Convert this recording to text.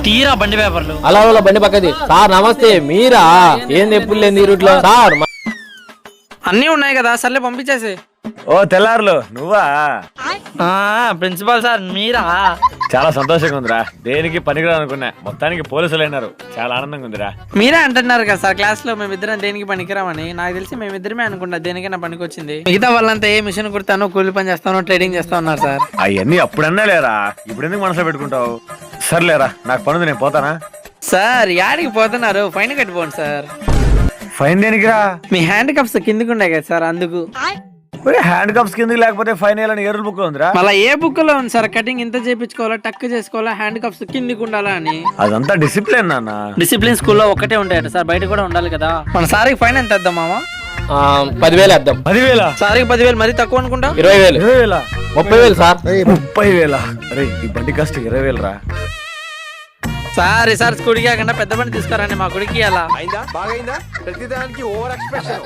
తీరా బండి పేపర్లు అలా బండి పక్కది. సార్ నమస్తే, మీరా? ఏంది ఎప్పుడు లేని ఈ రూట్ లో సార్? అన్నీ ఉన్నాయి కదా, సర్లే పంపించేసి. ఓ తెల్లారులు నువ్వా? ప్రిన్సిపాల్ సార్ మీరా? చాలా సంతోషంగా ఉందిరా. దేనికి పనికిరా అనుకున్నా, మొత్తానికి పోలీసులు అయినారు. చాలా ఆనందంగా ఉందిరా. మీరే అంటున్నారు కదా సార్ క్లాస్ లో మేమిద్దరం దేనికి పనికిరామని. నాకు తెలిసి మేమిద్దరమే అనుకుంటా దేనికైనా పనికి వచ్చింది. మిగతా వాళ్ళంతా ఏ మిషన్ కుడతానో, కూలి పని చేస్తానో, ట్రేడింగ్ చేస్తా ఉన్నారు సార్. అవన్నీ అప్పుడన్నా లేరా, ఇప్పుడు ఎందుకు మనసులో పెట్టుకుంటావు? సర్లేరా, నాకు పనుంది, నేను పోతానా? సార్ యాడికి పోతున్నారు? Fine కట్టిపోండి sir. ఫైన్ దేనికిరా? మీ హ్యాండ్ కప్స్ కిందకు ఉన్నాయి కదా సార్, అందుకు. హ్యాండ్ కప్స్ కిందకి లేకపోతే ఫైన్ వేయాలని ఏ రూల్ బుక్ లో ఉందిరా? మళ్ళీ ఏ బుక్ లో ఉంది సార్? కటింగ్ ఇంత చేయించుకోవాలా, టక్ చేసుకోవాలా, హ్యాండ్ కప్స్ కిందికి ఉండాలా అని. అదంతా డిసిప్లిన్ నాన్న. డిసిప్లిన్ స్కూల్లో ఒక్కటే ఉంటాయట సార్, బయట కూడా ఉండాలి కదా. మన సార్కి ఫైన్ ఎంత వేద్దాం మామ? 10,000 వేద్దాం. 10,000? సార్కి 10,000 మరీ తక్కువ అనుకుంటా. 20,000. 20,000? 30,000 సార్. 30,000? అరే ఈ బండి కాస్ట్ 20,000 రా. సార్ ఈసారి స్కూల్కి కాకుండా పెద్ద బండి తీసుకురండి, మా గుడికి అలా. అయిందా? బాగైందా? ప్రతిదానికి ఓవర్ ఎక్స్ప్రెషన్.